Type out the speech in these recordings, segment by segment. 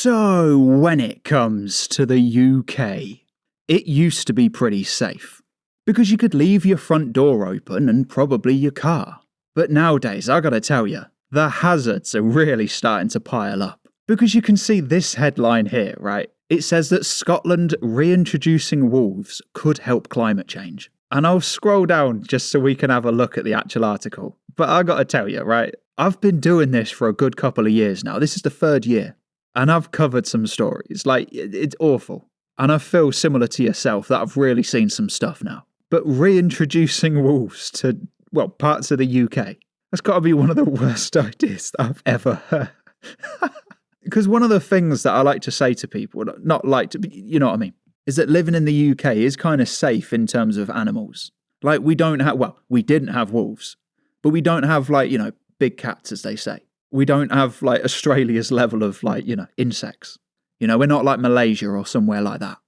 So when it comes to the UK, it used to be pretty safe, because you could leave your front door open and probably your car. But nowadays, I gotta tell you, the hazards are really starting to pile up. Because you can see this headline here, right? It says that Scotland reintroducing wolves could help climate change. And I'll scroll down just so we can have a look at the actual article. But I gotta tell you, right? I've been doing this for a good couple of years now. This is the 3rd year. And I've covered some stories. Like, it's awful. And I feel similar to yourself that I've really seen some stuff now. But reintroducing wolves to, well, parts of the UK, that's got to be one of the worst ideas that I've ever heard. Because one of the things that I like to say to people, not like to, but you know what I mean, is that living in the UK is kind of safe in terms of animals. Like, we don't have, well, we didn't have wolves, but we don't have, like, you know, big cats, as they say. We don't have, like, Australia's level of, like, you know, insects. You know, we're not like Malaysia or somewhere like that.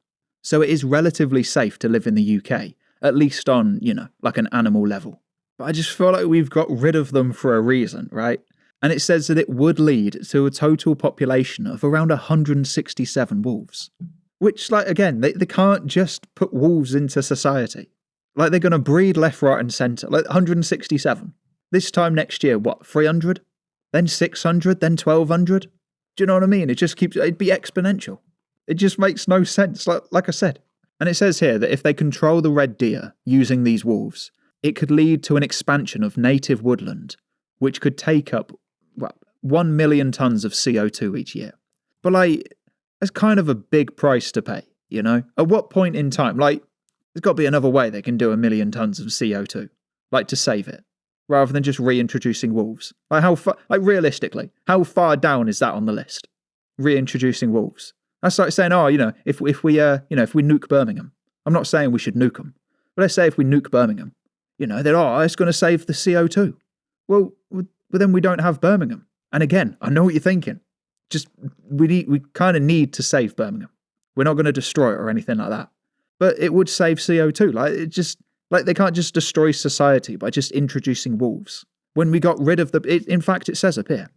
So it is relatively safe to live in the UK, at least on, you know, like an animal level. But I just feel like we've got rid of them for a reason, right? And it says that it would lead to a total population of around 167 wolves. Which, like, again, they can't just put wolves into society. Like, they're going to breed left, right and centre. Like, 167. This time next year, what, 300? Then 600, then 1,200? Do you know what I mean? It just keeps, it'd be exponential. It just makes no sense, like I said. And it says here that if they control the red deer using these wolves, it could lead to an expansion of native woodland, which could take up, well, 1 million tonnes of CO2 each year. But, like, that's kind of a big price to pay, you know? At what point in time, like, there's got to be another way they can do 1 million tonnes of CO2, like, to save it, rather than just reintroducing wolves. Like, how far, like, realistically, how far down is that on the list? Reintroducing wolves. That's like saying, oh, you know, if we nuke Birmingham. I'm not saying we should nuke them, but let's say if we nuke Birmingham, you know, then, oh, it's going to save the CO2. Well, then we don't have Birmingham. And again, I know what you're thinking. Just, we kind of need to save Birmingham. We're not going to destroy it or anything like that. But it would save CO2. Like, it just, like, they can't just destroy society by just introducing wolves. When we got rid of in fact, it says up here,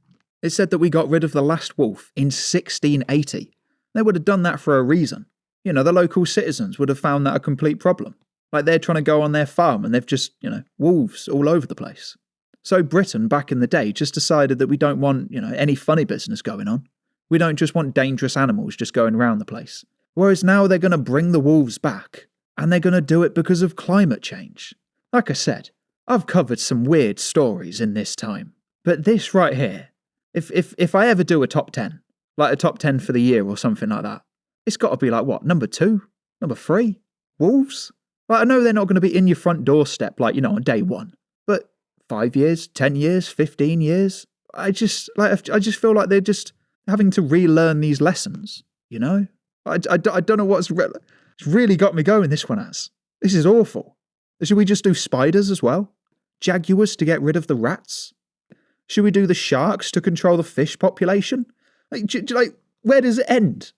it said that we got rid of the last wolf in 1680. They would have done that for a reason. You know, the local citizens would have found that a complete problem. Like, they're trying to go on their farm and they've just, you know, wolves all over the place. So Britain, back in the day, just decided that we don't want, you know, any funny business going on. We don't just want dangerous animals just going around the place. Whereas now they're going to bring the wolves back, and they're going to do it because of climate change. Like I said, I've covered some weird stories in this time. But this right here, if I ever do a top 10, like a top 10 for the year or something like that, it's got to be like, what, number 2? Number 3? Wolves? Like, I know they're not going to be in your front doorstep, like, you know, on day 1. But 5 years, 10 years, 15 years, I just feel like they're just having to relearn these lessons, you know? I don't know what's it's really got me going, this one has. This is awful. Should we just do spiders as well? Jaguars to get rid of the rats? Should we do the sharks to control the fish population? Like, where does it end?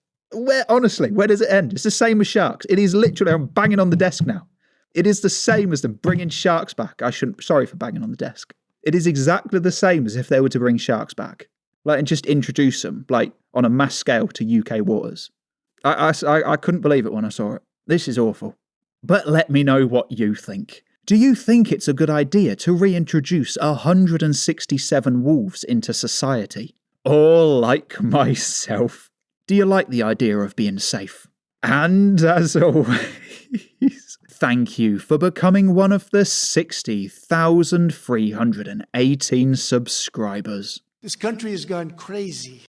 Honestly, where does it end? It's the same as sharks. It is literally, I'm banging on the desk now. It is the same as them bringing sharks back. Sorry for banging on the desk. It is exactly the same as if they were to bring sharks back. Like, and just introduce them, like, on a mass scale to UK waters. I couldn't believe it when I saw it. This is awful. But let me know what you think. Do you think it's a good idea to reintroduce 167 wolves into society? Or, like myself, do you like the idea of being safe? And as always, thank you for becoming one of the 60,318 subscribers. This country has gone crazy.